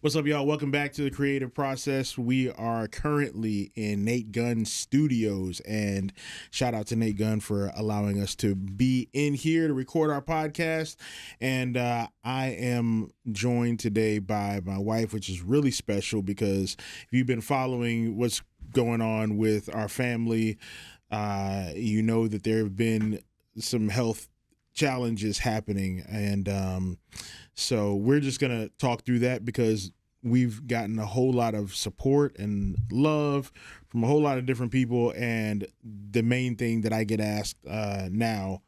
What's up, y'all? Welcome back to the Creative Process. We are currently in Nate Gunn Studios, and shout out to Nate Gunn for allowing us to be in here to record our podcast. And I am joined today by my wife, which is really special because if you've been following what's going on with our family, you know that there have been some health challenges happening, and so we're just gonna talk through that because we've gotten a whole lot of support and love from a whole lot of different people. And the main thing that I get asked now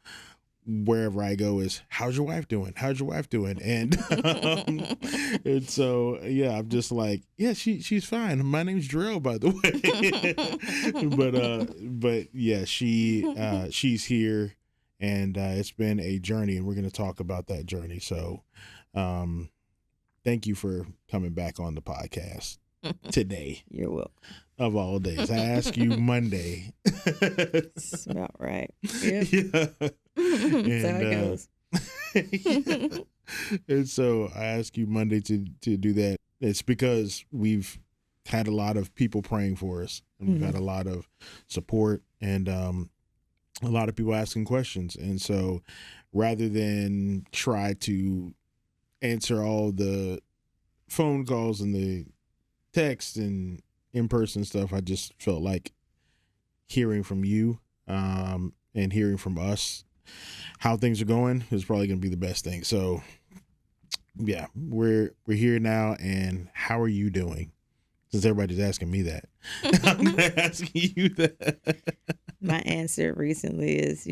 wherever I go is, how's your wife doing? How's your wife doing? And and so yeah, I'm just like, yeah, she's fine. My name's Jarrell, by the way. but yeah, she's here. And it's been a journey, and we're going to talk about that journey. So thank you for coming back on the podcast today. You're welcome. Of all days. I ask you Monday. That's about right. Yep. Yeah. That's how it goes. Yeah. And so I ask you Monday to do that. It's because we've had a lot of people praying for us, and we've had a lot of support, and a lot of people asking questions. And so rather than try to answer all the phone calls and the text and in-person stuff, I just felt like hearing from you and hearing from us how things are going is probably going to be the best thing. So yeah, we're here now. And how are you doing? Since everybody's asking me that, I'm asking you that. My answer recently is,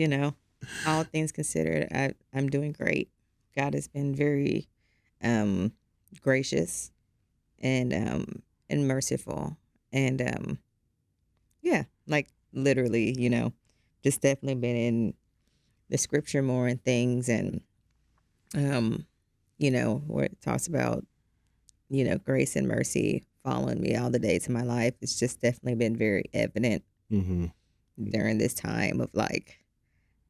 all things considered, I'm doing great. God has been very gracious and merciful, and yeah, like literally, just definitely been in the scripture more and things, and where it talks about grace and mercy following me all the days of my life. It's just definitely been very evident during this time of like,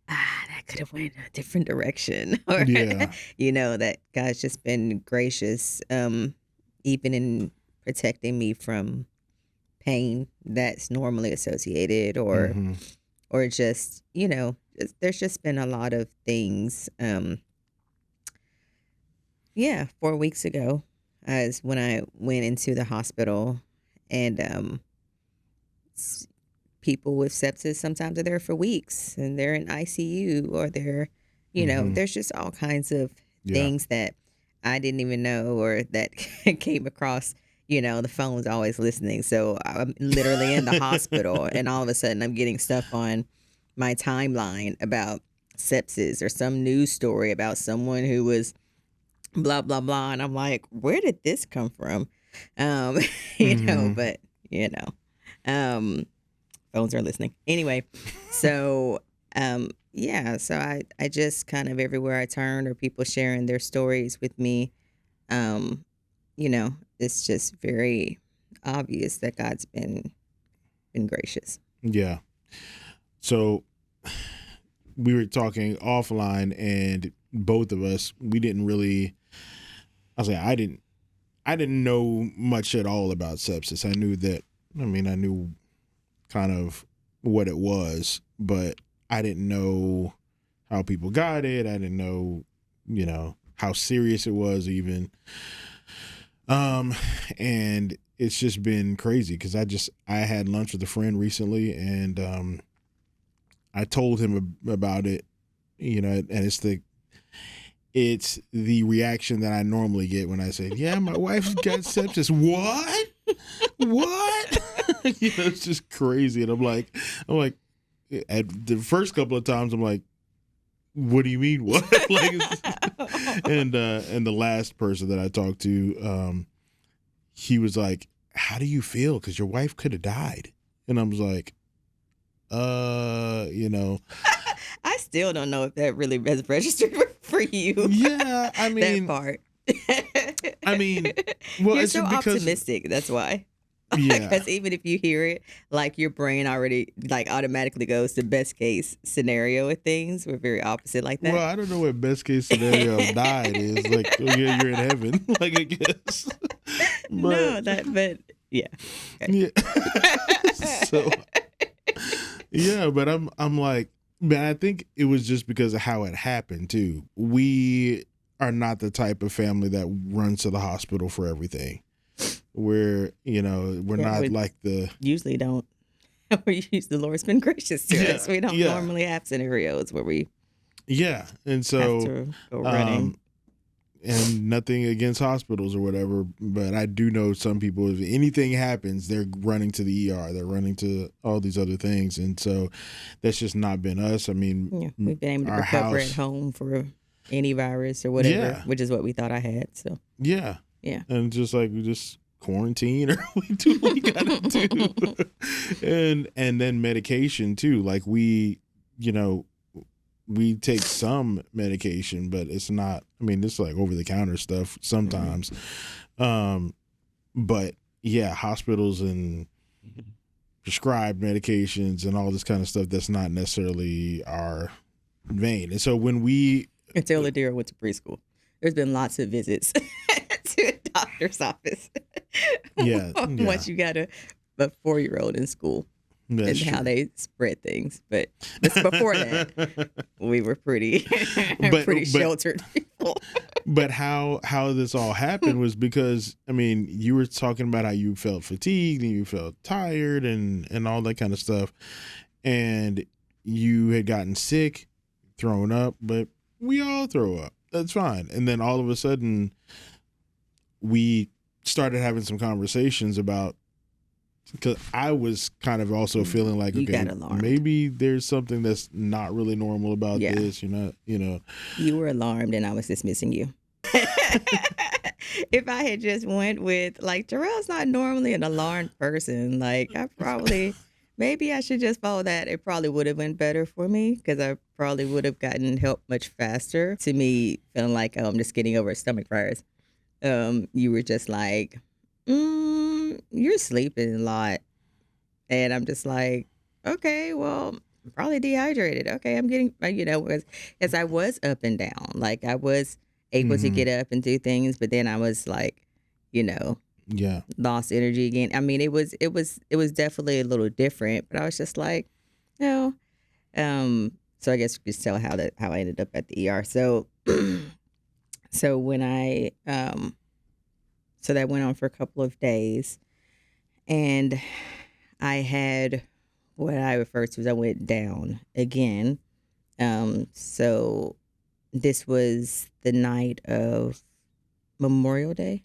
that could have went a different direction. Or, Yeah. that God's just been gracious, even in protecting me from pain that's normally associated, or just, there's just been a lot of things. 4 weeks ago, as when I went into the hospital, and people with sepsis sometimes are there for weeks, and they're in ICU, or they're, there's just all kinds of things that I didn't even know, or that came across, the phone's always listening. So I'm literally in the hospital, and all of a sudden I'm getting stuff on my timeline about sepsis, or some news story about someone who was blah blah blah, and I'm like, where did this come from? But phones are listening anyway. So so I just kind of, everywhere I turn, or people sharing their stories with me, it's just very obvious that God's been gracious. Yeah. So we were talking offline, and both of us, we didn't really, I didn't know much at all about sepsis. I knew kind of what it was, but I didn't know how people got it. I didn't know, how serious it was even. And it's just been crazy because I had lunch with a friend recently, and I told him about it, and it's the reaction that I normally get when I say, yeah, my wife's got sepsis. What? It's just crazy. And I'm like, at the first couple of times, I'm like, what do you mean what? And the last person that I talked to, he was like, how do you feel? Because your wife could have died. And I was like, I still don't know if that really has registered for you. Yeah, I mean, that part. well, You're it's so because optimistic. That's why. Yeah. Because even if you hear it, like your brain already like automatically goes to best case scenario with things. We're very opposite like that. Well, I don't know what best case scenario of dying is. Like, oh, yeah, you're in heaven. Like, I guess. But yeah. Okay. Yeah. So, yeah, but I'm like, man, I think it was just because of how it happened too. We are not the type of family that runs to the hospital for everything. We're not We like the usually don't. The Lord's been gracious to us. We don't normally have scenarios where we and so have to go running. And nothing against hospitals or whatever, but I do know some people, if anything happens, they're running to the ER, they're running to all these other things, and so that's just not been us. I mean, we've been able to recover at home for any virus or whatever, which is what we thought I had. So yeah, and just like we just quarantine or we do what we gotta do, and then medication too. Like we take some medication, but it's not, I mean, it's like over the counter stuff sometimes. But yeah, hospitals and prescribed medications and all this kind of stuff, that's not necessarily our vein. And so when until Adira went to preschool, there's been lots of visits to a doctor's office. Once you got a 4-year-old in school. That's and true. How they spread things, but before that, we were pretty sheltered people. But how this all happened was because, I mean, you were talking about how you felt fatigued and you felt tired and all that kind of stuff, and you had gotten sick, thrown up, but we all throw up. That's fine. And then all of a sudden, we started having some conversations about. Because I was kind of also feeling like, okay, maybe there's something that's not really normal about this. You were alarmed, and I was dismissing you. If I had just went with like Jarrell's not normally an alarmed person. Like maybe I should just follow that. It probably would have went better for me because I probably would have gotten help much faster. To me, feeling like I'm just getting over a stomach virus. You were just like. You're sleeping a lot. And I'm just like, okay, well, I'm probably dehydrated. Okay, I'm getting, as I was up and down. Like I was able to get up and do things, but then I was like, lost energy again. I mean, it was definitely a little different, but I was just like, no. So I guess you could tell how I ended up at the ER. So when I So that went on for a couple of days. And I had what I refer to as I went down again. So this was the night of Memorial Day.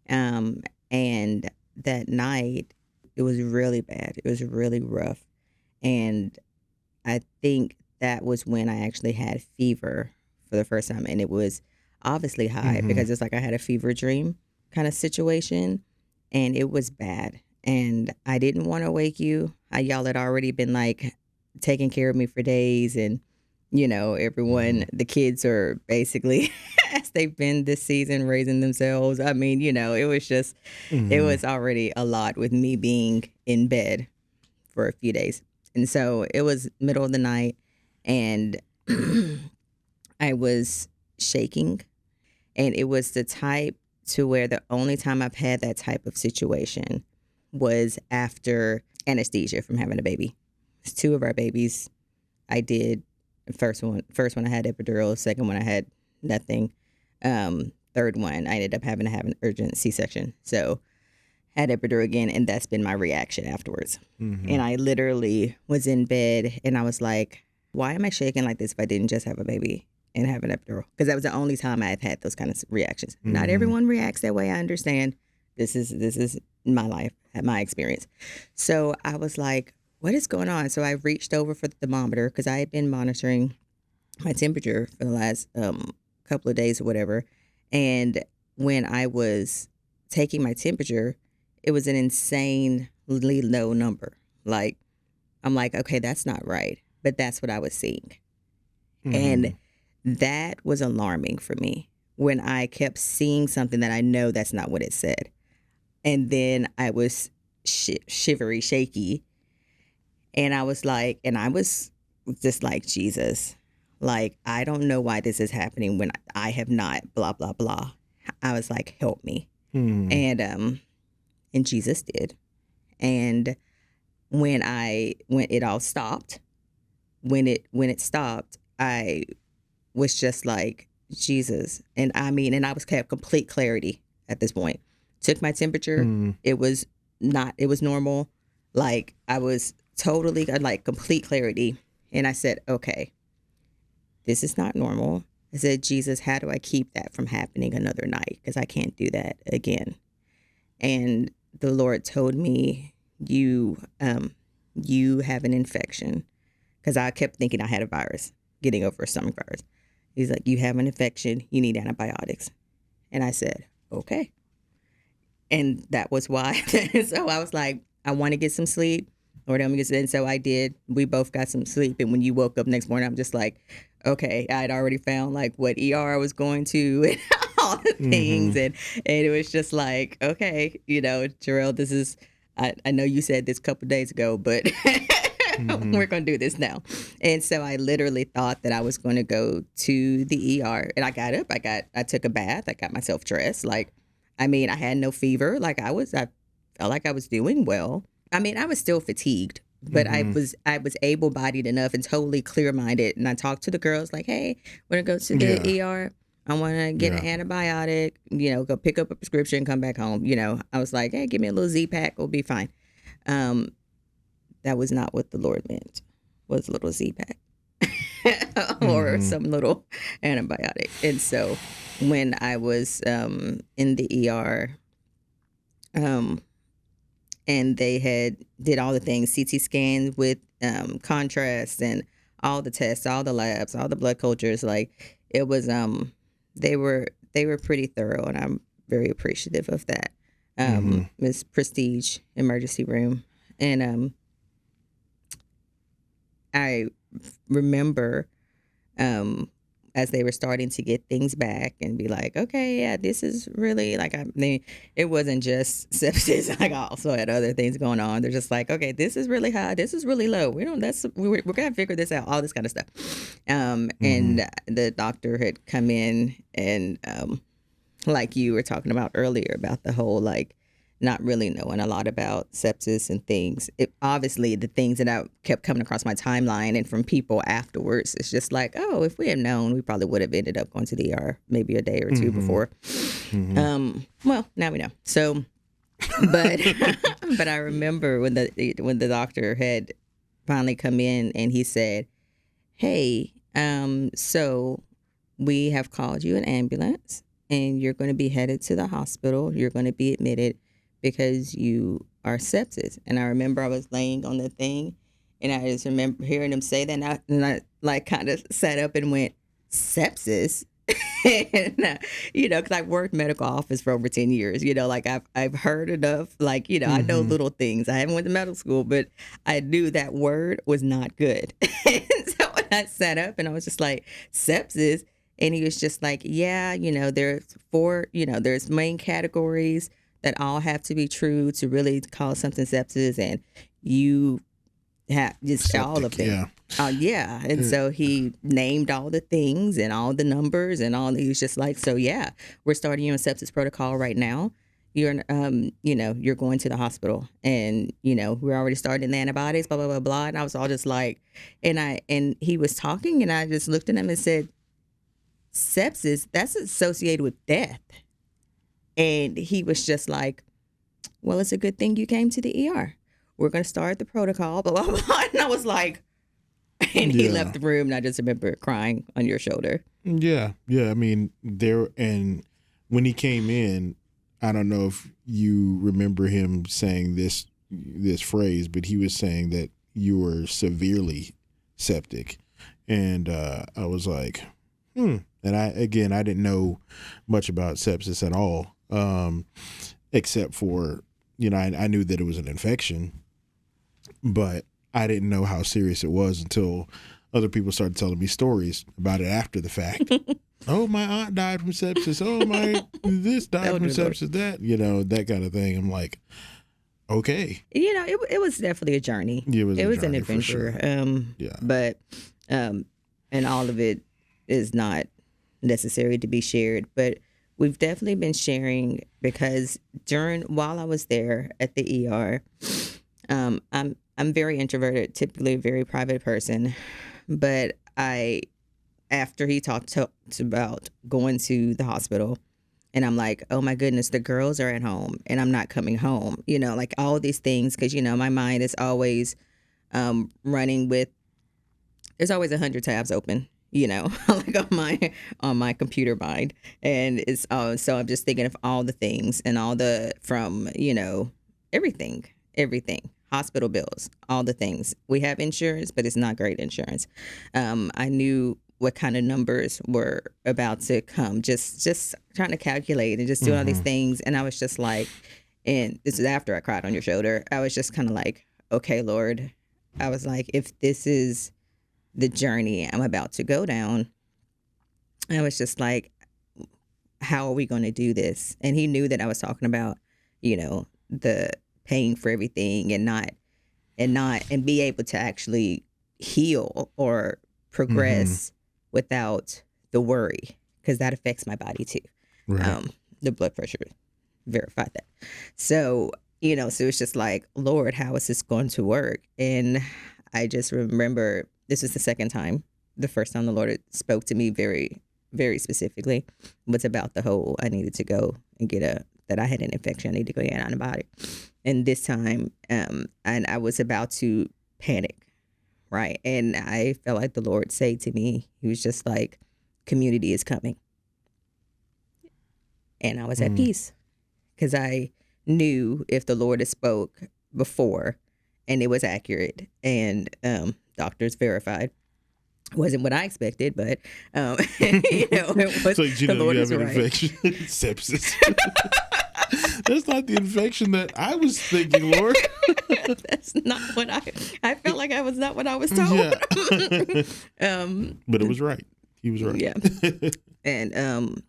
And that night, it was really bad. It was really rough. And I think that was when I actually had fever for the first time. And it was obviously high because it's like I had a fever dream kind of situation, and it was bad. And I didn't want to wake you. Y'all had already been like taking care of me for days, and everyone, the kids are basically as they've been this season raising themselves. I mean, it was just it was already a lot with me being in bed for a few days. And so it was middle of the night, and I was shaking. And it was the type to where the only time I've had that type of situation was after anesthesia from having a baby. It's 2 of our babies. I did first one I had epidural. Second one I had nothing. Third one I ended up having to have an urgent C-section. So had epidural again, and that's been my reaction afterwards. And I literally was in bed, and I was like, why am I shaking like this if I didn't just have a baby and have an epidural? Because that was the only time I've had those kind of reactions. Not everyone reacts that way. I understand. This is my life, my experience. So I was like, what is going on? So I reached over for the thermometer because I had been monitoring my temperature for the last couple of days or whatever. And when I was taking my temperature, it was an insanely low number. Like, I'm like, okay, that's not right. But that's what I was seeing. And that was alarming for me when I kept seeing something that I know that's not what it said. And then I was shivery, shaky. And I was just like, Jesus, like, I don't know why this is happening when I have not, blah, blah, blah. I was like, help me. And Jesus did. And when it all stopped, when it stopped, I was just like, Jesus. And I had complete clarity at this point. Took my temperature. It was normal. Like, I was totally, like, complete clarity. And I said, okay, this is not normal. I said, Jesus, how do I keep that from happening another night? Because I can't do that again. And the Lord told me, you have an infection. Because I kept thinking I had a virus, getting over a stomach virus. He's like, you have an infection. You need antibiotics. And I said, okay. And that was why. So I was like, I want to get some sleep. Lord, help me get some. And so I did. We both got some sleep. And when you woke up next morning, I'm just like, okay, I'd already found like what ER I was going to and all the things. And it was just like, okay, Jarrell, this is, I know you said this a couple of days ago, but we're going to do this now. And so I literally thought that I was going to go to the ER. And I got up, I took a bath, I got myself dressed. Like, I had no fever. Like, I felt like I was doing well. I was still fatigued, but I was able-bodied enough and totally clear-minded. And I talked to the girls like, hey, we're going to go to the ER. I want to get an antibiotic, go pick up a prescription, come back home. I was like, hey, give me a little Z-Pack. We'll be fine. That was not what the Lord meant, was a little Z-Pack or some little antibiotic. And so when I was in the ER, and they did all the things, CT scans with contrast and all the tests, all the labs, all the blood cultures. Like, it was, they were pretty thorough, and I'm very appreciative of that. It's prestige emergency room. And I remember as they were starting to get things back and be like, okay, yeah, this is really like, it wasn't just sepsis. Like, I also had other things going on. They're just like, okay, this is really high, this is really low. We're gonna figure this out, all this kind of stuff. And the doctor had come in and like you were talking about earlier about the whole, like, not really knowing a lot about sepsis and things. Obviously, the things that I kept coming across my timeline and from people afterwards, it's just like, oh, if we had known, we probably would have ended up going to the ER maybe a day or two before. Well, now we know. So, but but I remember when the doctor had finally come in and he said, hey, so we have called you an ambulance and you're going to be headed to the hospital. You're going to be admitted because you are sepsis. And I remember I was laying on the thing and I just remember hearing him say that. And I like kind of sat up and went, sepsis? And, because I've worked medical office for over 10 years, like I've heard enough, like, I know little things. I haven't went to medical school, but I knew that word was not good. And so when I sat up and I was just like, sepsis. And he was just like, yeah, there's there's main categories that all have to be true to really call something sepsis, and you have just septic, all of them. Yeah. And so he named all the things and all the numbers and all. He was just like, so yeah, we're starting you on sepsis protocol right now. You're you're going to the hospital, and we're already starting the antibiotics, blah blah blah blah. And I was all just like, and he was talking, and I just looked at him and said, sepsis, that's associated with death. And he was just like, well, it's a good thing you came to the ER. We're going to start the protocol, blah, blah, blah. And I was like, and he left the room, and I just remember crying on your shoulder. Yeah. And when he came in, I don't know if you remember him saying this phrase, but he was saying that you were severely septic. And I was like, And I didn't know much about sepsis at all, except for, I knew that it was an infection, but I didn't know how serious it was until other people started telling me stories about it after the fact. oh, my aunt died from sepsis. Oh, my this died Oh, from dear Lord. sepsis. That, that kind of thing. I'm like, okay. It was definitely a journey. It was It a was an journey for adventure. sure. Yeah. But and all of it is not necessary to be shared. But we've definitely been sharing because while I was there at the ER, I'm very introverted, typically a very private person. But after he talked about going to the hospital, and I'm like, oh my goodness, the girls are at home and I'm not coming home. Like all these things, because my mind is always running with. There's always 100 tabs open. Like on my computer mind, and it's so I'm just thinking of all the things and all the from everything, hospital bills, all the things. We have insurance, but it's not great insurance. I knew what kind of numbers were about to come, just trying to calculate and just doing all these things, and I was just like, and this is after I cried on your shoulder. I was just kind of like, okay, Lord, I was like, if this is the journey I'm about to go down, I was just like, how are we going to do this? And he knew that I was talking about, the paying for everything and be able to actually heal or progress without the worry, because that affects my body too. Right. The blood pressure verified that. So, so it's just like, Lord, how is this going to work? And I just remember this is the second time. The first time the Lord spoke to me very, very specifically was about the whole, I needed to go and that I had an infection. I needed to go get an antibiotic. And this time, and I was about to panic, right? And I felt like the Lord said to me, he was just like, community is coming. And I was at peace, because I knew if the Lord had spoke before and it was accurate and doctors verified, wasn't what I expected, but it was. So, The Lord you is have an right. infection, sepsis. That's not the infection that I was thinking, Lord. That's not what I felt like I was not what I was told. Yeah. But it was right. He was right. Yeah. And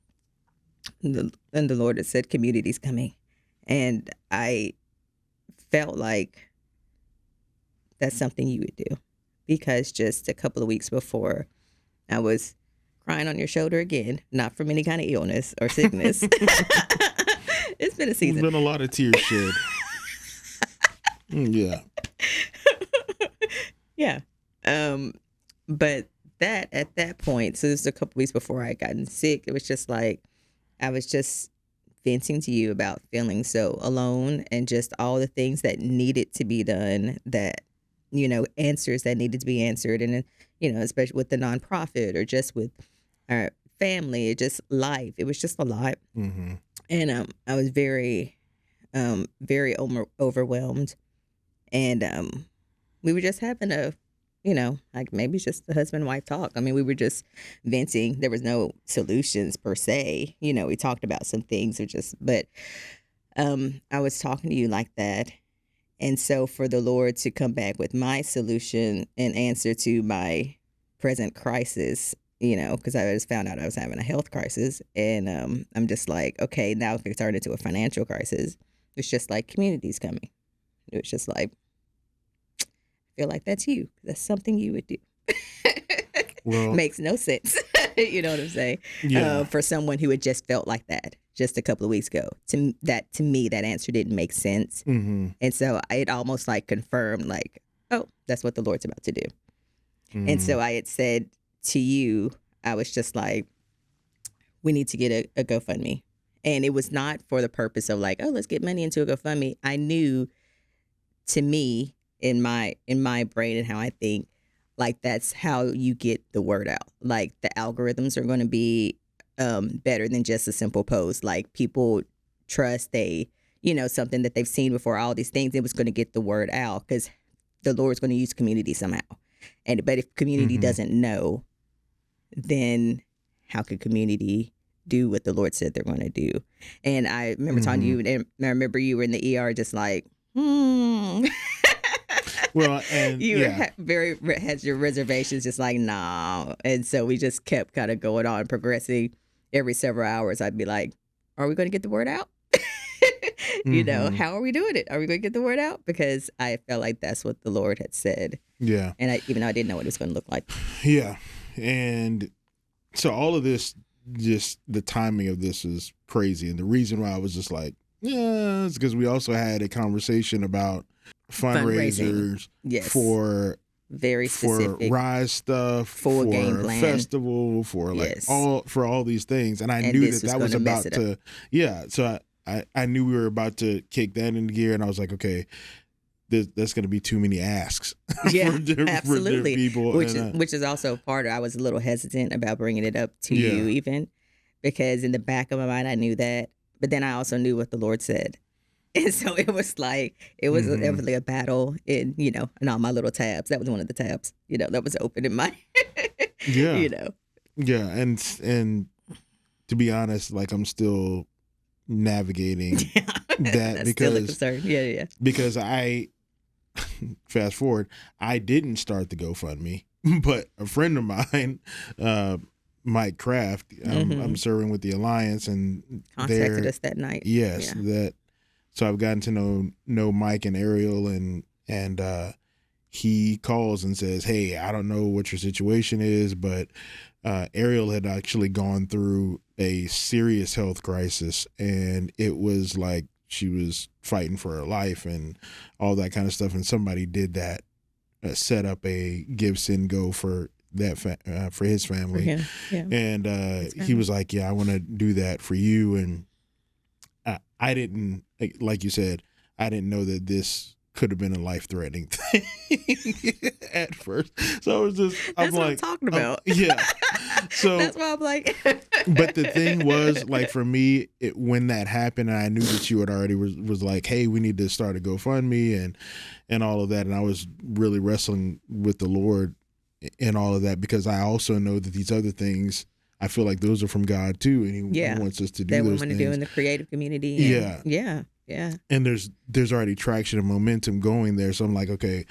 the Lord had said community's coming, and I felt like that's something you would do, because just a couple of weeks before, I was crying on your shoulder again, not from any kind of illness or sickness. It's been a season. There's been a lot of tears shed. Yeah. Yeah. But at that point, so this was a couple weeks before I had gotten sick, it was just like, I was just venting to you about feeling so alone and just all the things that needed to be done, that, answers that needed to be answered. And, especially with the nonprofit or just with our family, just life. It was just a lot. Mm-hmm. And I was very, very overwhelmed. And we were just having a, like maybe it's just the husband and wife talk. I mean, we were just venting. There was no solutions per se. We talked about some things, but I was talking to you like that. And so for the Lord to come back with my solution and answer to my present crisis, because I just found out I was having a health crisis, and I'm just like, okay, now it turned into a financial crisis. It's just like community's coming. It was just like, I feel like that's you. That's something you would do. Well, makes no sense. You know what I'm saying? Yeah. For someone who had just felt like that just a couple of weeks ago, to me, that answer didn't make sense. Mm-hmm. And so it almost like confirmed, like, oh, that's what the Lord's about to do. Mm-hmm. And so I had said to you, I was just like, we need to get a GoFundMe. And it was not for the purpose of like, oh, let's get money into a GoFundMe. I knew, to me, in my brain and how I think, like that's how you get the word out. Like the algorithms are going to be better than just a simple post. Like people trust something that they've seen before, all these things. It was going to get the word out because the Lord's going to use community somehow. But if community doesn't know, then how could community do what the Lord said they're going to do? And I remember talking to you, and I remember you were in the ER just like, Well, and You had your reservations, just like, nah. And so we just kept kind of going on, progressing. Every several hours, I'd be like, are we going to get the word out? How are we doing it? Are we going to get the word out? Because I felt like that's what the Lord had said. Yeah. And even though I didn't know what it was going to look like. Yeah. And so all of this, just the timing of this is crazy. And the reason why I was just like, yeah, it's because we also had a conversation about fundraisers for very specific, for Rise stuff, full for game plan, festival, for all these things. And I knew that was about to, so I knew we were about to kick that into gear, and I was like, okay, that's going to be too many asks absolutely. for people. Which is also part of, I was a little hesitant about bringing it up to you even, because in the back of my mind, I knew that, but then I also knew what the Lord said. And so it was like, it was definitely a battle in, in all my little tabs. That was one of the tabs, that was open in my, Yeah. And to be honest, like I'm still navigating that because still a concern. Yeah. Because I, fast forward, I didn't start the GoFundMe, but a friend of mine, Mike Kraft, I'm serving with the Alliance, and contacted us that night. Yes, so I've gotten to know Mike and Ariel, and he calls and says, hey, I don't know what your situation is, but Ariel had actually gone through a serious health crisis, and it was like she was fighting for her life and all that kind of stuff. And somebody did that, set up a Give, Send, Go for that for his family. For him. Yeah. And he was like, yeah, I want to do that for you. And I didn't, like you said, I didn't know that this could have been a life-threatening thing at first. So I was just, I'm talking about. Yeah. So that's why I'm like. But the thing was, like, for me, when that happened, and I knew that you had already was like, hey, we need to start a GoFundMe and all of that. And I was really wrestling with the Lord in all of that, because I also know that these other things, I feel like those are from God too, and He wants us to do that those we want to do in the creative community. Yeah. And there's already traction and momentum going there, so I'm like, okay,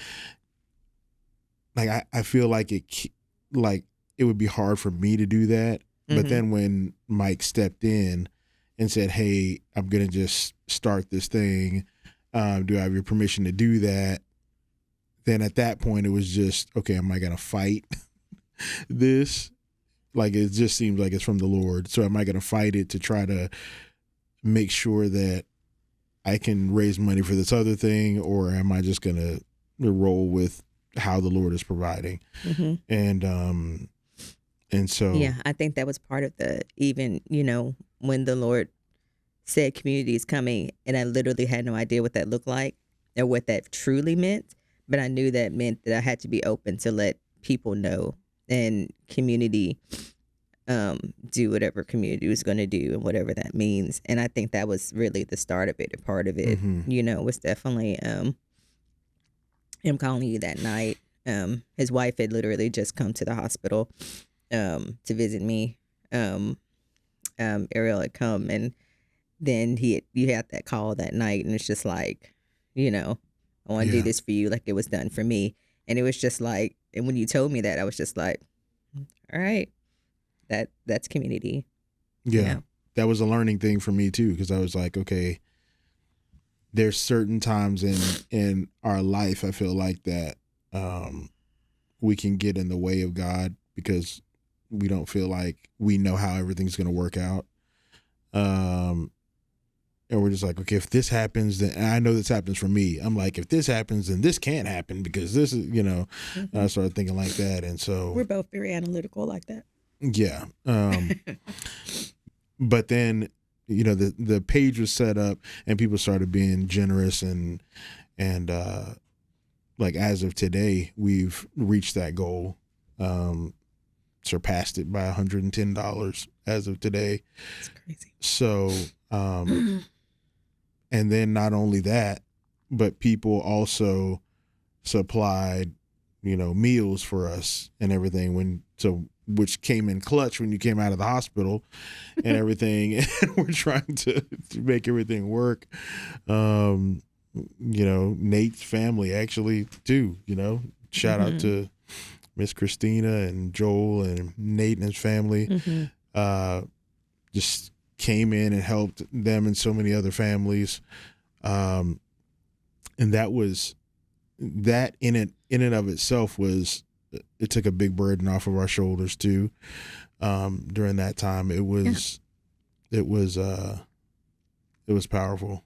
like I feel like it would be hard for me to do that, but then when Mike stepped in and said, hey, I'm gonna just start this thing, do I have your permission to do that? Then at that point it was just, okay, am I gonna fight this? Like, it just seems like it's from the Lord. So am I going to fight it to try to make sure that I can raise money for this other thing, or am I just going to roll with how the Lord is providing? And so, yeah, I think that was part of even, when the Lord said community is coming, and I literally had no idea what that looked like or what that truly meant, but I knew that meant that I had to be open to let people know, and community do whatever community was going to do, and whatever that means. And I think that was really the start of it. A part of it, was definitely him calling you that night. His wife had literally just come to the hospital to visit me. Ariel had come, and then you had that call that night, and it's just like, I want to do this for you, like it was done for me. And it was just like, and when you told me that, I was just like, all right, that's community. Yeah. That was a learning thing for me too, because I was like, okay, there's certain times in our life, I feel like that we can get in the way of God because we don't feel like we know how everything's going to work out. And we're just like, okay, if this happens, then, and I know this happens for me, I'm like, if this happens, then this can't happen because this is, I started thinking like that. And so we're both very analytical like that. Yeah. But then, the page was set up and people started being generous, and like as of today, we've reached that goal, surpassed it by $110 as of today. That's crazy. So, and then not only that, but people also supplied, meals for us and everything which came in clutch when you came out of the hospital and everything. And we're trying to make everything work. Nate's family actually too. Shout out to Miss Christina and Joel and Nate and his family. Just came in and helped them and so many other families. And that in and of itself it took a big burden off of our shoulders too. During that time, it was powerful.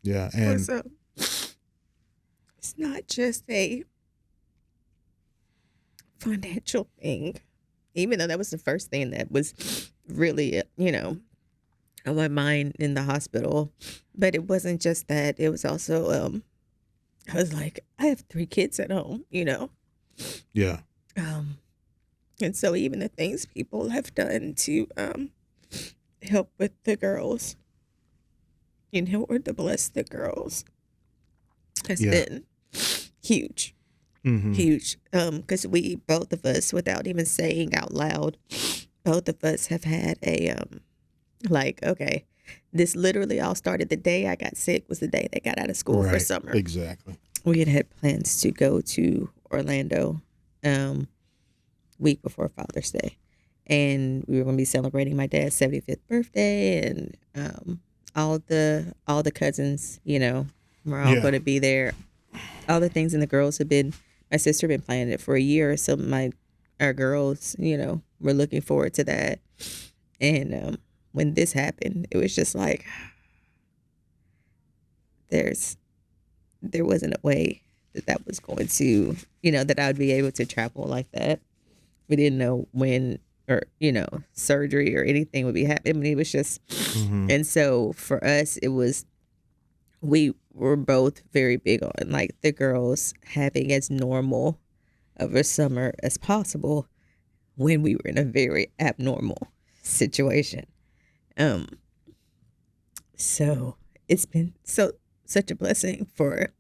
Yeah. And it's not just a financial thing, even though that was the first thing that was really, on my mind in the hospital. But it wasn't just that. It was also, I was like, I have 3 kids at home, Yeah. And so even the things people have done to help with the girls, or to bless the girls, has been huge. Huge. Because both of us, without even saying out loud, both of us have had a, okay, this literally all started the day I got sick was the day they got out of school for summer. Exactly. We had plans to go to Orlando week before Father's Day. And we were going to be celebrating my dad's 75th birthday, and all the cousins, we're all going to be there. All the things, and the girls my sister had been planning it for a year, so our girls, were looking forward to that. And when this happened, it was just like there wasn't a way that was going to, that I would be able to travel like that. We didn't know when or, surgery or anything would be happening. I mean, it was just, and so for us, we were both very big on like the girls having as normal of a summer as possible when we were in a very abnormal situation. So it's been such a blessing for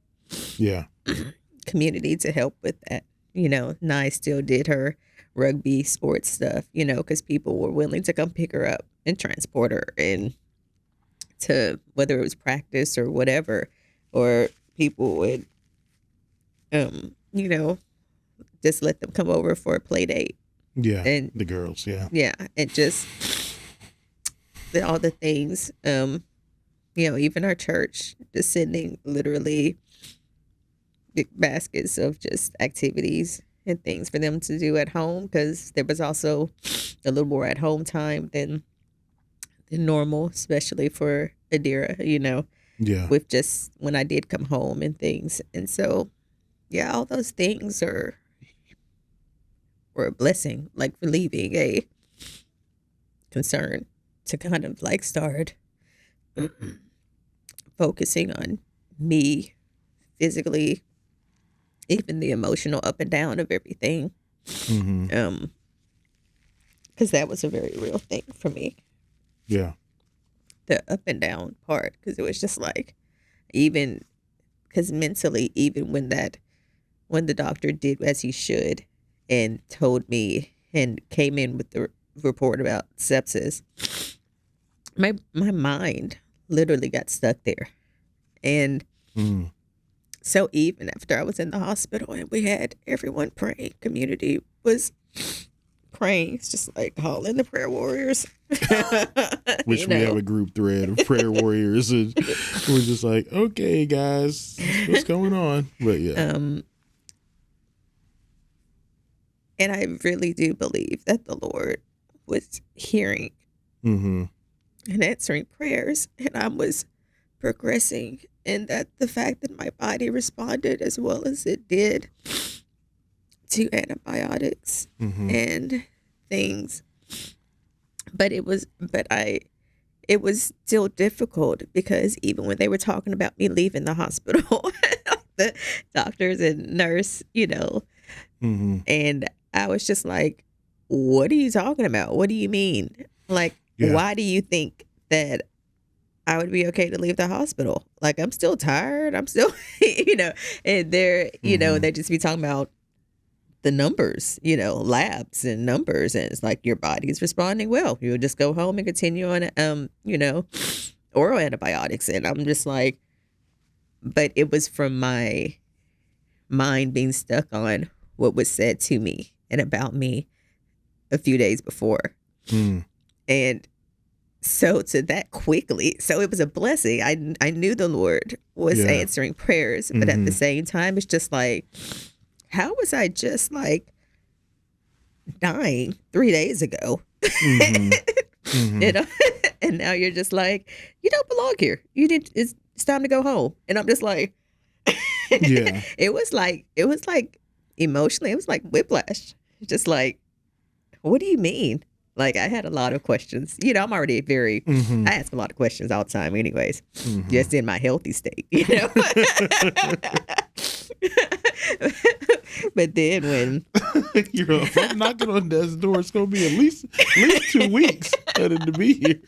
community to help with that. Nye still did her rugby sports stuff, because people were willing to come pick her up and transport her and to whether it was practice or whatever, or people would, just let them come over for a play date. Yeah, and the girls, yeah, and just all the things, even our church just sending literally big baskets of just activities and things for them to do at home, because there was also a little more at home time than normal, especially for Adira, with just when I did come home and things. And so, all those things were a blessing, like relieving a concern to kind of like start focusing on me physically, even the emotional up and down of everything. Because that was a very real thing for me. Yeah. The up and down part, because it was just like, even because mentally, even when the doctor did as he should and told me and came in with the report about sepsis, my mind literally got stuck there. And so even after I was in the hospital and we had everyone praying, community was praying. It's just like calling the prayer warriors. Which we have a group thread of prayer warriors. And we're just like, okay, guys, what's going on? But yeah. And I really do believe that the Lord was hearing and answering prayers, and I was progressing, and that the fact that my body responded as well as it did to antibiotics and things. But it was still difficult, because even when they were talking about me leaving the hospital, the doctors and nurse, and I was just like, what are you talking about? What do you mean? Like, why do you think that I would be okay to leave the hospital? Like, I'm still tired. I'm still, and they're, they just be talking about the numbers, labs and numbers. And it's like, your body's responding well. You'll just go home and continue on, oral antibiotics. And I'm just like, but it was from my mind being stuck on what was said to me and about me a few days before. And so to that quickly, so it was a blessing. I knew the Lord was answering prayers, but at the same time, it's just like, how was I just like dying 3 days ago? You know? And now you're just like, you don't belong here. It's time to go home. And I'm just like, it was like emotionally, it was like whiplash. Just like, what do you mean? Like, I had a lot of questions. You know, I'm already I ask a lot of questions all the time anyways, just in my healthy state, you know? But then when if I'm knocking on death's door, it's going to be at least 2 weeks for it to be here.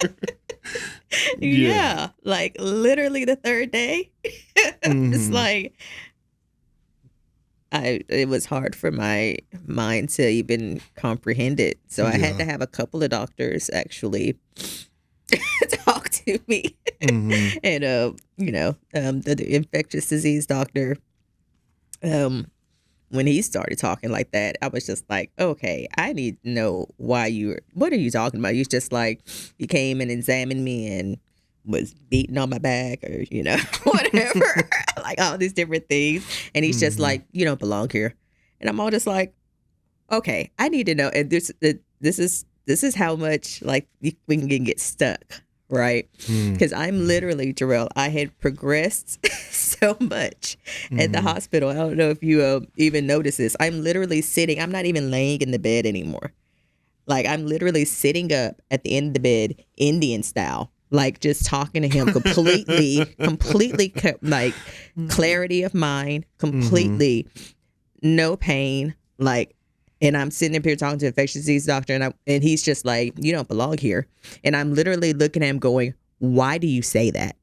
Yeah, like literally the third day. It's like, it was hard for my mind to even comprehend it. So I had to have a couple of doctors actually talk to me. And, the infectious disease doctor, when he started talking like that, I was just like, okay, I need to know what are you talking about? He's just like, he came and examined me and was beating on my back or, whatever, like all these different things. And he's just like, you don't belong here. And I'm all just like, okay, I need to know. And this is how much like we can get stuck. Right. Because I'm literally, Jarrell, I had progressed so much at the hospital. I don't know if you even notice this. I'm literally sitting. I'm not even laying in the bed anymore. Like, I'm literally sitting up at the end of the bed, Indian style, like just talking to him completely, like clarity of mind, completely no pain. Like, and I'm sitting up here talking to an infectious disease doctor, and he's just like, you don't belong here. And I'm literally looking at him going, why do you say that?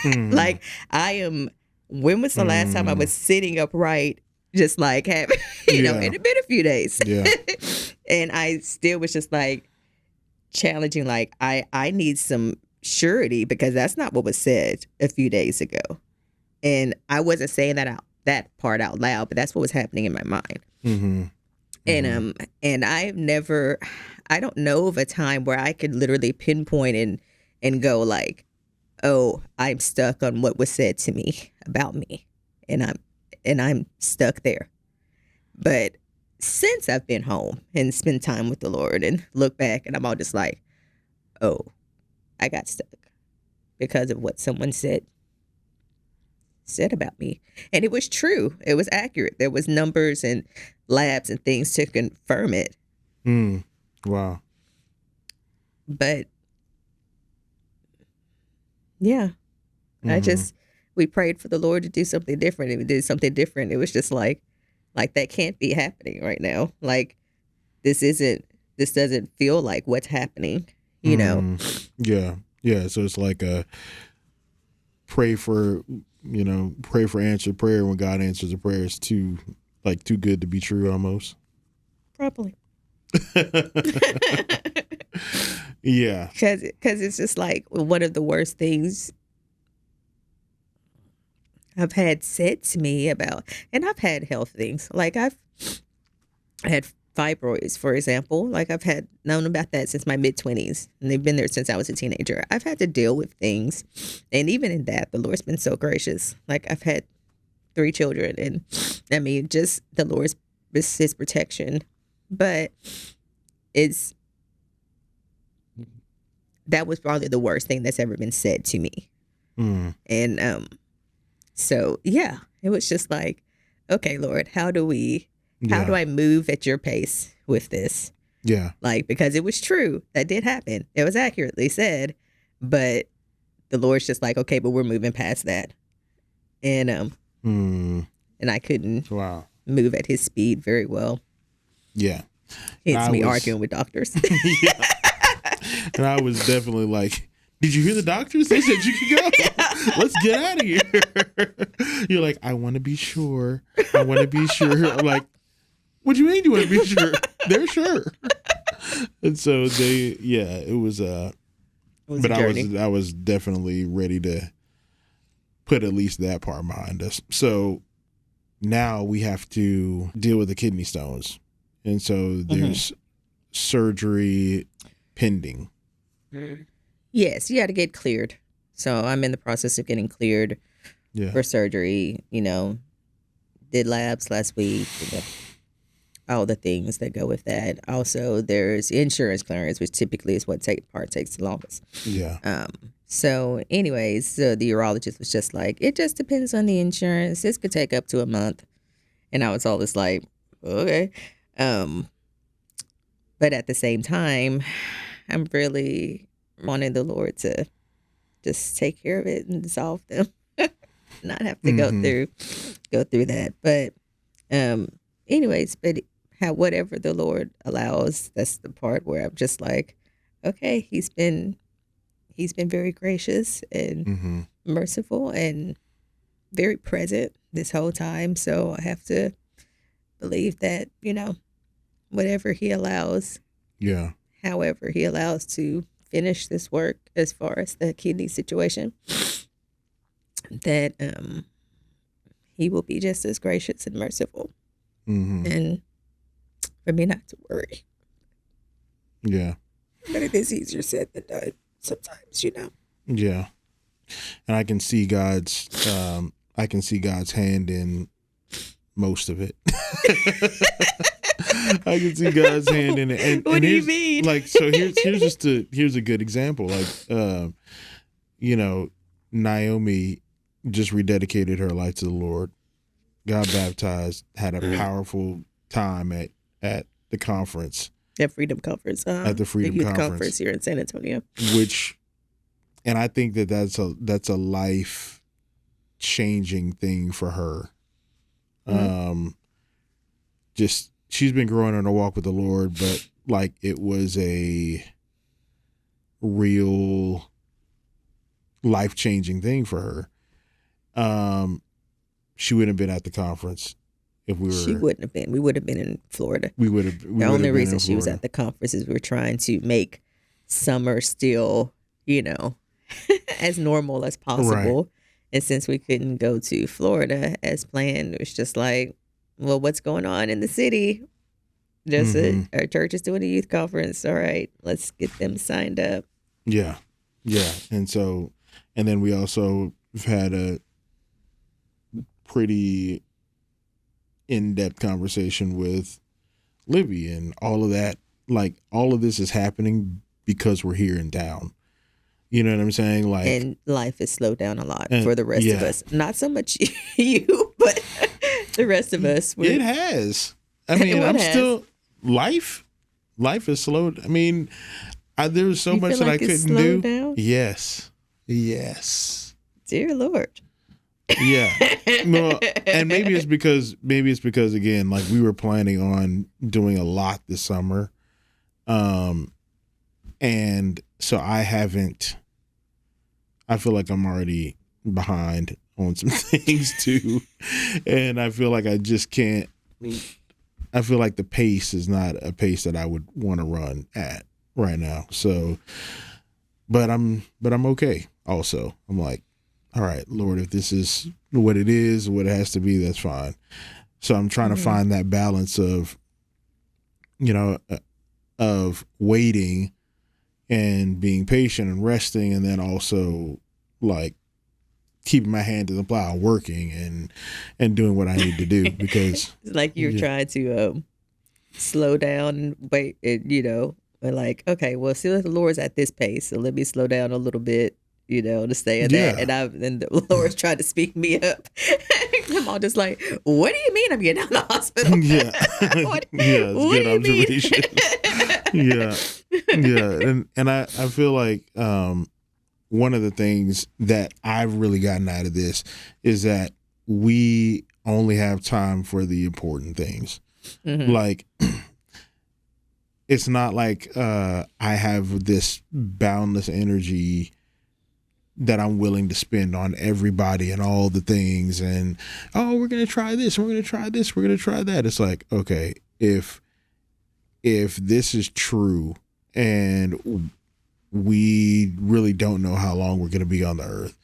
Like, when was the last time I was sitting upright, just like having, and it had been a few days. And I still was just like challenging, like, I need some surety because that's not what was said a few days ago. And I wasn't saying that part out loud, but that's what was happening in my mind. And I don't know of a time where I could literally pinpoint and go like, oh, I'm stuck on what was said to me about me, and I'm stuck there. But since I've been home and spent time with the Lord and look back, and I'm all just like, oh, I got stuck because of what someone said about me. And it was true. It was accurate. There was numbers and labs and things to confirm it. Wow. But yeah, we prayed for the Lord to do something different. And we did something different. It was just like that can't be happening right now. Like, this doesn't feel like what's happening, Yeah. So it's like pray for answered prayer when God answers a prayer is too good to be true almost. Probably. Yeah. Because it's just like one of the worst things I've had said to me about, and I've had health things. Like, I've had fibroids, for example. Like, I've known about that since my mid-20s, and they've been there since I was a teenager. I've had to deal with things, and even in that, the Lord's been so gracious. Like, I've had 3 children, and I mean, just the Lord's His protection. But that was probably the worst thing that's ever been said to me. And so yeah, it was just like, okay, Lord, how do I move at your pace with this? Yeah. Like, because it was true. That did happen. It was accurately said, but the Lord's just like, okay, but we're moving past that. And and I couldn't move at his speed very well. Yeah. It's me arguing with doctors. Yeah. And I was definitely like, did you hear the doctors? They said you could go. Let's get out of here. You're like, I want to be sure. I'm like, what do you mean you want to be sure? They're sure. And so it was but I was definitely ready to put at least that part behind us. So now we have to deal with the kidney stones. And so there's surgery pending. Yes, you got to get cleared. So I'm in the process of getting cleared for surgery. Did labs last week. All the things that go with that. Also, there's insurance clearance, which typically is what takes the longest. Yeah. So anyways, the urologist was just like, it just depends on the insurance. This could take up to a month. And I was always like, okay. But at the same time, I'm really wanting the Lord to just take care of it and dissolve them. Not have to go through that. But anyways, but whatever the Lord allows, that's the part where I'm just like, okay, he's been very gracious and merciful and very present this whole time. So I have to believe that, whatever he allows, however he allows to finish this work as far as the kidney situation, that he will be just as gracious and merciful. And for me not to worry. Yeah. But it is easier said than done sometimes, Yeah. And I can see God's hand in most of it. I can see God's hand in it. And, what do you mean? Like, so here's a good example. Like, Naomi just rededicated her life to the Lord, got baptized, had a powerful time at the conference. At Freedom Conference. At the Freedom Youth Conference here in San Antonio. And I think that's a life changing thing for her. Just she's been growing on her walk with the Lord, but like it was a real life changing thing for her. She wouldn't have been at the conference if we were. She wouldn't have been. We would have been in Florida. The only reason she was at the conference is we were trying to make summer still, as normal as possible. Right. And since we couldn't go to Florida as planned, it was just like, well, what's going on in the city? Just our church is doing a youth conference. All right, let's get them signed up. Yeah. Yeah. And then we also have had a pretty in-depth conversation with Libby, and all of that. Like, all of this is happening because we're here in town. You know what I'm saying? Like, and life has slowed down a lot for the rest of us. Not so much you, but the rest of us. It has. I mean, still life is slowed. I mean, there was so much that I couldn't do. Down? Yes. Dear Lord. Yeah. Well, and maybe it's because again, like, we were planning on doing a lot this summer. And so I feel like I'm already behind on some things too. And I feel like I just can't, I feel like the pace is not a pace that I would want to run at right now. So, but I'm okay. Also, I'm like, all right, Lord, if this is what it is, what it has to be, that's fine. So I'm trying to find that balance of, of waiting and being patient and resting, and then also like keeping my hand to the plow, working and doing what I need to do, because it's like you're trying to slow down and wait, and like, okay, well, see, the Lord's at this pace, so let me slow down a little bit, to stay at that. And the Lord's trying to speed me up. I'm all just like, what do you mean I'm getting out of the hospital? Yeah. What good observation. Yeah. And I feel like one of the things that I've really gotten out of this is that we only have time for the important things. Like, it's not like I have this boundless energy that I'm willing to spend on everybody and all the things, and we're gonna try this, we're gonna try this, we're gonna try that. It's like, okay, if this is true and we really don't know how long we're gonna be on the earth,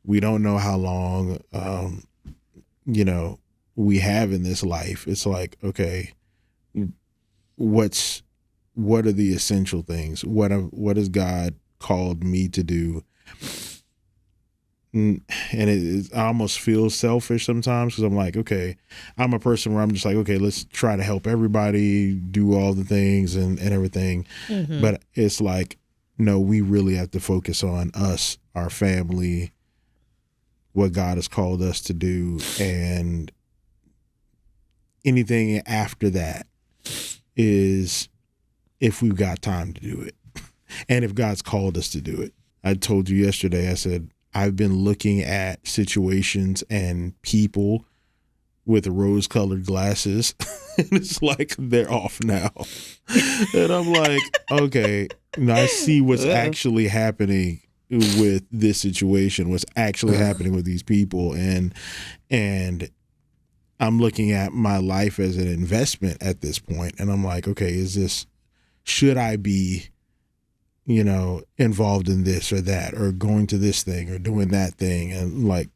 we don't know how long, we have in this life. It's like, okay, what are the essential things? What has God called me to do? And I almost feel selfish sometimes because I'm like, okay, I'm a person where I'm just like, okay, let's try to help everybody do all the things and everything. Mm-hmm. But it's like, no, we really have to focus on us, our family, what God has called us to do, and anything after that is if we've got time to do it and if God's called us to do it. I told you yesterday, I said, I've been looking at situations and people with rose-colored glasses, and it's like they're off now. And I'm like, okay, now I see what's actually happening with this situation, what's actually happening with these people, and I'm looking at my life as an investment at this point, and I'm like, okay, should I be involved in this or that, or going to this thing or doing that thing? And like,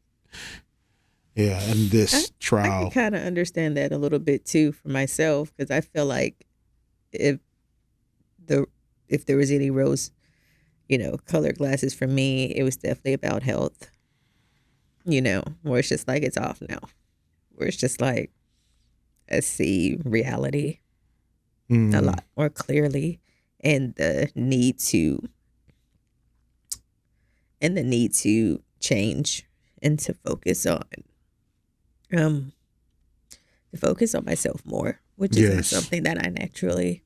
yeah. And this trial, I can kind of understand that a little bit too for myself. Cause I feel like if there was any rose, colored glasses for me, it was definitely about health, where it's just like, it's off now, where it's just like, I see reality a lot more clearly. And the need to change and to focus on myself more, which is not something that I naturally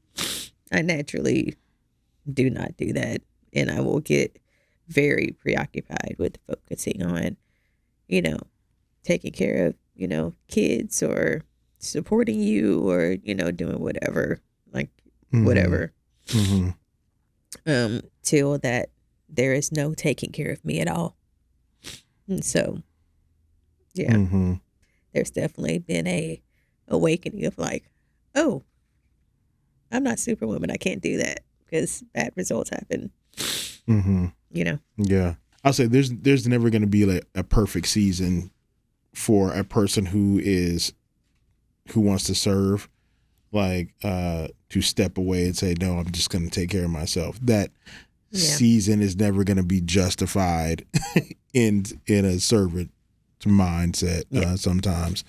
do not do that, and I will get very preoccupied with focusing on, taking care of kids or supporting you or doing whatever, like whatever. Mm-hmm. Till that there is no taking care of me at all. And so, yeah, there's definitely been a awakening of like, oh, I'm not Superwoman. I can't do that because bad results happen. Yeah. I'll say there's never going to be like a perfect season for a person who wants to serve. Like to step away and say, no, I'm just going to take care of myself. That season is never going to be justified in a servant mindset. Sometimes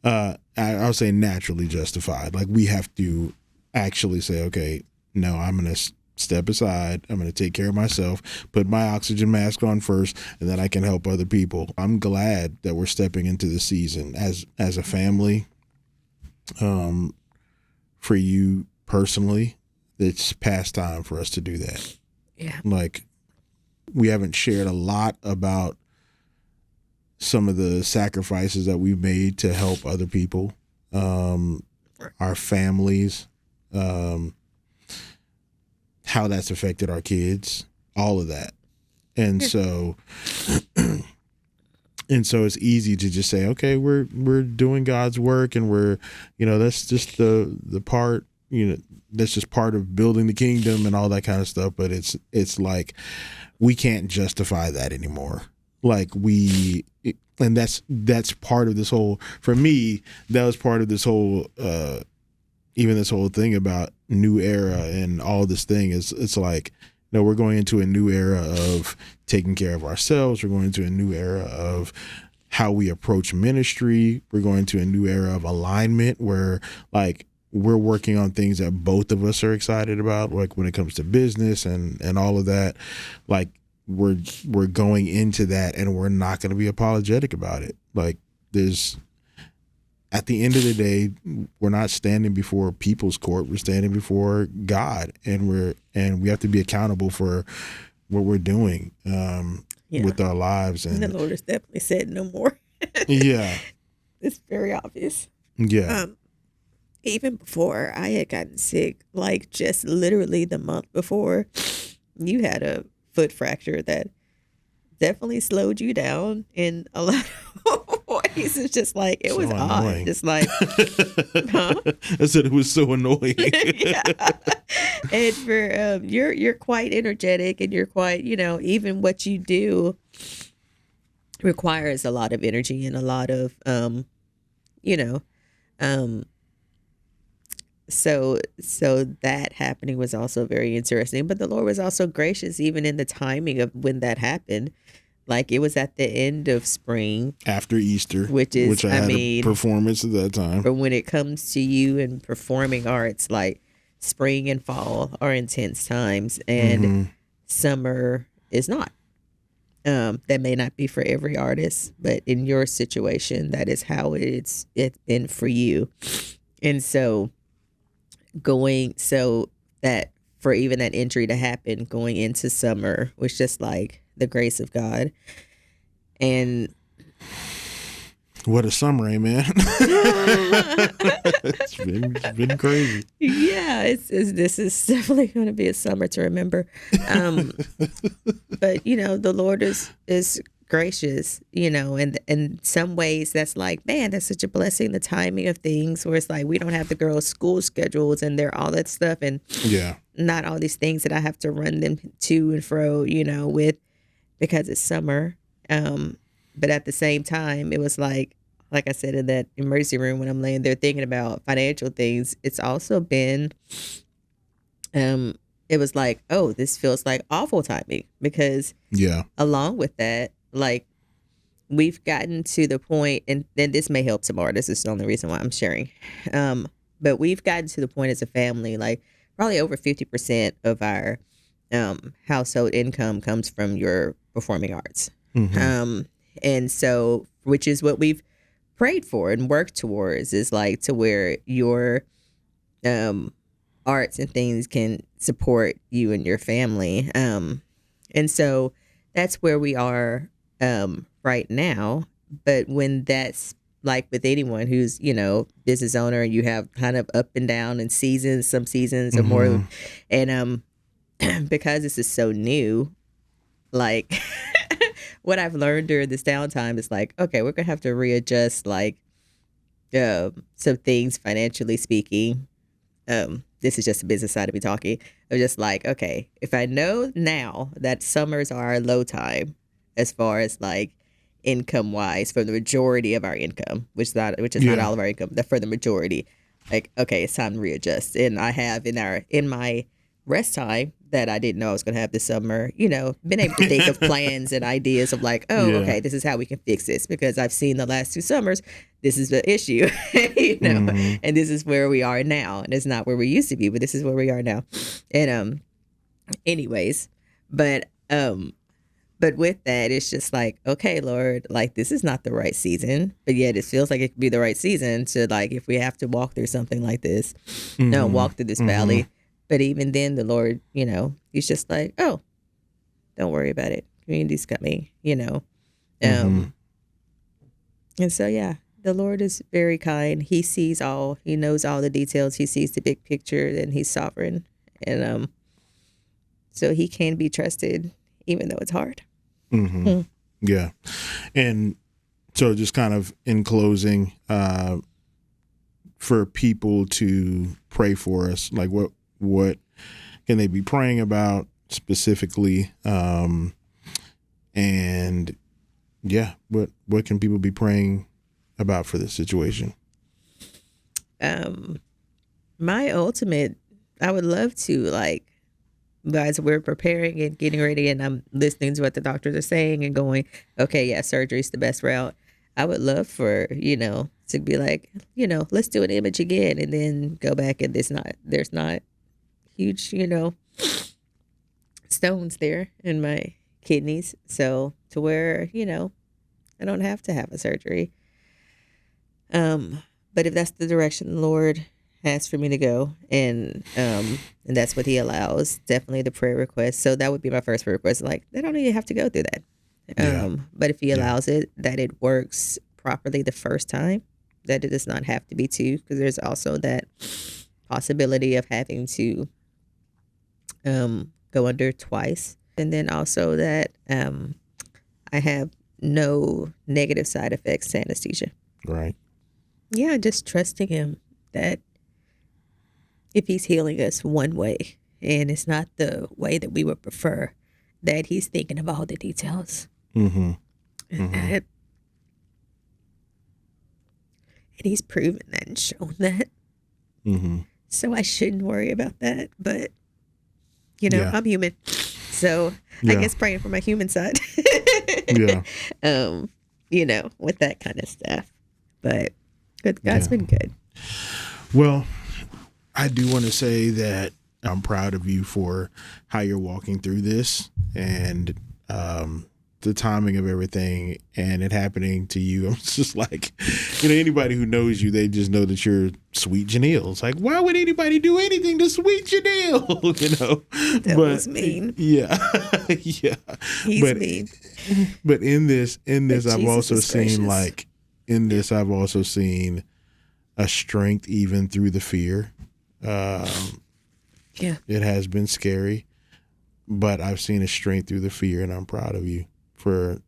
I'll say naturally justified. Like we have to actually say, okay, no, I'm going to step aside. I'm going to take care of myself, put my oxygen mask on first, and then I can help other people. I'm glad that we're stepping into the season as a family. For you personally, it's past time for us to do that. Yeah. Like, we haven't shared a lot about some of the sacrifices that we've made to help other people, our families, how that's affected our kids, all of that. And so it's easy to just say, okay, we're doing God's work, and we're, that's just the part, that's just part of building the kingdom and all that kind of stuff. But it's like, we can't justify that anymore. Like and that's part of this whole, for me, that was part of this whole, even this whole thing about new era and all this thing is, it's like, no, we're going into a new era of taking care of ourselves. We're going into a new era of how we approach ministry. We're going into a new era of alignment where, like, we're working on things that both of us are excited about, like when it comes to business and all of that. Like, we're going into that, and we're not going to be apologetic about it. Like, at the end of the day, we're not standing before people's court. We're standing before God, and we have to be accountable for what we're doing with our lives. And the Lord has definitely said no more. Yeah, it's very obvious. Yeah, even before I had gotten sick, like just literally the month before, you had a foot fracture that definitely slowed you down in a lot of ways. It's just like, it was annoying. odd. Just like, huh? I said it was so annoying. Yeah. And for you're quite energetic, and you're quite, even what you do, requires a lot of energy and a lot of, you know, um, so that happening was also very interesting. But the Lord was also gracious even in the timing of when that happened. Like it was at the end of spring after Easter, which I had a performance at that time. But when it comes to you and performing arts, like spring and fall are intense times, and summer is not. That may not be for every artist, but in your situation, that is how it's been for you. And so that for even that entry to happen going into summer was just like the grace of God. And what a summer, man. It's been crazy. Yeah, this is definitely going to be a summer to remember. But the Lord is gracious, and in some ways that's like, man, that's such a blessing, the timing of things, where it's like we don't have the girls' school schedules and they're all that stuff, and not all these things that I have to run them to and fro, with, because it's summer. But at the same time, it was like I said, in that emergency room when I'm laying there thinking about financial things, it's also been, it was like, oh, this feels like awful timing, because along with that, like, we've gotten to the point, and then this may help some artists. This is the only reason why I'm sharing. But we've gotten to the point as a family, like probably over 50% of our household income comes from your performing arts. And so, which is what we've prayed for and worked towards, is like to where your arts and things can support you and your family. And so that's where we are right now. But when that's like with anyone who's, business owner, and you have kind of up and down and seasons, some seasons are more, and because this is so new, like what I've learned during this downtime is like, okay, we're gonna have to readjust, like, some things financially speaking. This is just the business side of me talking. I'm just like, okay, if I know now that summers are our low time, as far as like income wise, for the majority of our income, which is not all of our income, but for the majority, like, okay, it's time to readjust. And I have in my rest time that I didn't know I was going to have this summer, been able to think of plans and ideas of like, okay, this is how we can fix this, because I've seen the last 2 summers, this is the issue, and this is where we are now. And it's not where we used to be, but this is where we are now. And, anyways, but with that, it's just like, okay, Lord, like, this is not the right season, but yet it feels like it could be the right season to, like, if we have to walk through something like this, walk through this valley. But even then, the Lord, he's just like, oh, don't worry about it. Community's coming, And so, yeah, the Lord is very kind. He sees all. He knows all the details. He sees the big picture, and he's sovereign. And so he can be trusted, even though it's hard. Yeah. And so just kind of in closing, for people to pray for us, like what can they be praying about specifically? And yeah, what can people be praying about for this situation? My ultimate, I would love to, like, as we're preparing and getting ready, and I'm listening to what the doctors are saying and going, okay, yeah, surgery's the best route. I would love for, to be like, let's do an image again, and then go back, and there's not huge, stones there in my kidneys. So to where, I don't have to have a surgery. But if that's the direction the Lord has for me to go, and that's what he allows, definitely the prayer request. So that would be my first prayer request. Like, they don't even have to go through that. But if he allows it, that it works properly the first time, that it does not have to be 2, because there's also that possibility of having to go under twice. And then also that I have no negative side effects to anesthesia. Right. Yeah, just trusting him that if he's healing us one way, and it's not the way that we would prefer, that he's thinking of all the details. And he's proven that and shown that. So I shouldn't worry about that. But, I'm human. So I guess praying for my human side. With that kind of stuff. But God's been good. Well, I do want to say that I'm proud of you for how you're walking through this and the timing of everything and it happening to you. I'm just like, anybody who knows you, they just know that you're sweet Jeneil. It's like, why would anybody do anything to sweet Jeneil? That was mean. Yeah. Yeah. He's mean. But in this, I've also seen a strength even through the fear. It has been scary, but I've seen a strength through the fear, and I'm proud of you for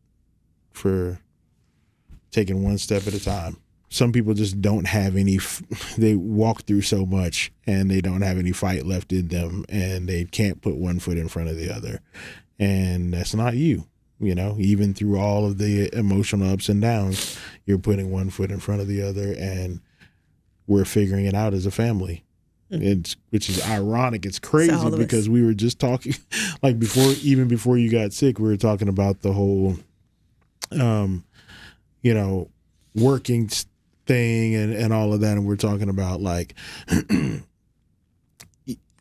taking one step at a time. Some people just don't have they walk through so much and they don't have any fight left in them and they can't put one foot in front of the other. And that's not you, even through all of the emotional ups and downs, you're putting one foot in front of the other and we're figuring it out as a family. Which is ironic. It's crazy because we were just talking like before you got sick, we were talking about the whole, working thing and all of that. And we're talking about like,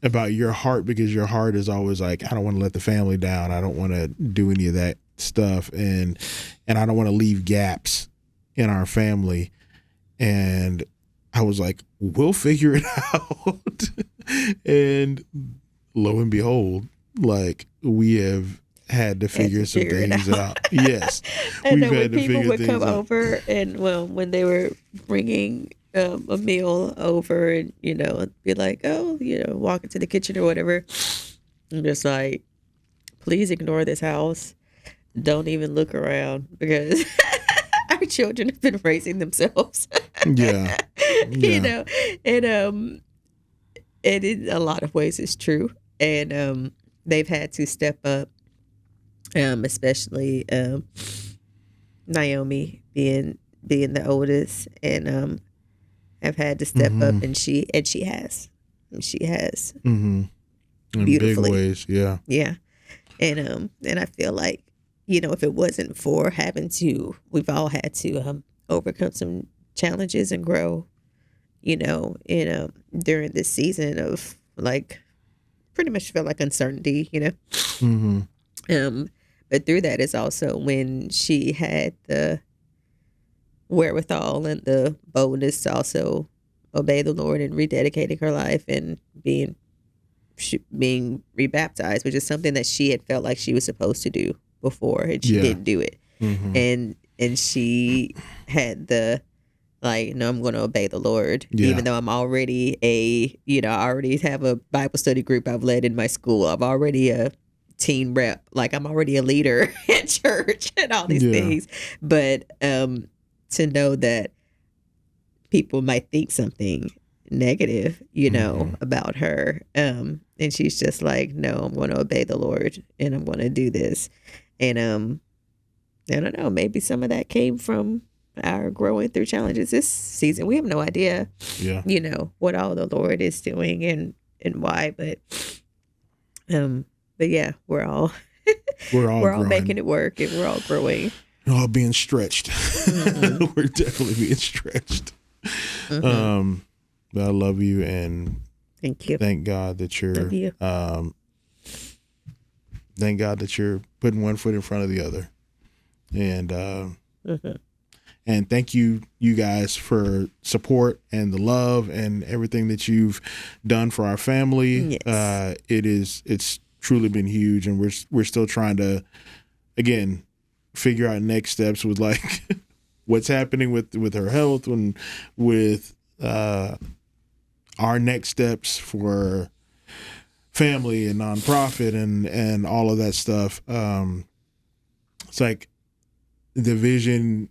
about your heart, because your heart is always like, I don't want to let the family down. I don't want to do any of that stuff. And I don't want to leave gaps in our family. And I was like, we'll figure it out. And lo and behold, like we have had to figure some things out. Yes. And then when people would come over and when they were bringing a meal over and, be like, walk into the kitchen or whatever. I'm just like, please ignore this house. Don't even look around because our children have been raising themselves. Yeah. And in a lot of ways it's true. And they've had to step up, especially Naomi being the oldest, and have had to step up, and she has. In big ways, yeah. Yeah. And I feel like, if it wasn't for we've all had to overcome some challenges and grow, during this season of like pretty much feel like uncertainty, but through that is also when she had the wherewithal and the boldness to also obey the Lord and rededicating her life and being rebaptized, which is something that she had felt like she was supposed to do before, and she didn't do it. And she had the like, no, I'm going to obey the Lord, even though I'm already I already have a Bible study group I've led in my school. I'm already a teen rep. Like I'm already a leader at church and all these things. But to know that people might think something negative, about her. And she's just like, no, I'm going to obey the Lord and I'm going to do this. And I don't know, maybe some of that came from our growing through challenges this season. We have no idea, what all the Lord is doing and why, but yeah, we're all making it work and we're all growing. We're all being stretched. We're definitely being stretched. But I love you and thank you. Thank God that you're thank God that you're putting one foot in front of the other. And and thank you guys for support and the love and everything that you've done for our family. Yes. It's truly been huge, and we're still trying to again figure out next steps with like what's happening with her health and with our next steps for family and nonprofit and all of that stuff. It's like the vision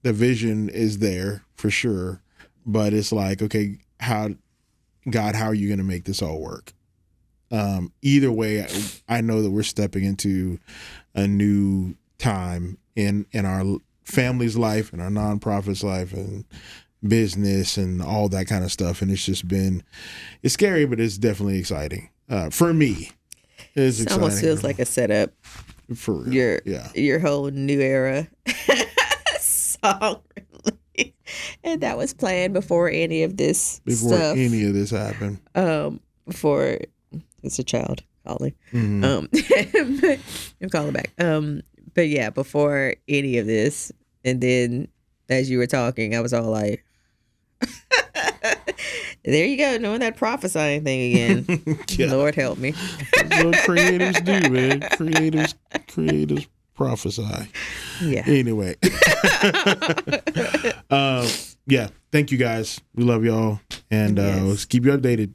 is there for sure, but it's like, okay, how are you going to make this all work? Either way, I know that we're stepping into a new time in our family's life and our nonprofit's life and business and all that kind of stuff. And it's scary, but it's definitely exciting. For me, it's exciting. Almost feels like a setup for real. Your whole new era song release. And that was planned before any of this stuff. Any of this happened. Before it's a child calling. Mm-hmm. I'm calling back. But yeah, before any of this, and then as you were talking, I was all like, there you go, doing that prophesying thing again. Yeah. Lord help me. That's what creatives do, man. Creatives prophesy. Yeah. Anyway. Yeah. Thank you guys. We love y'all. And let's keep you updated.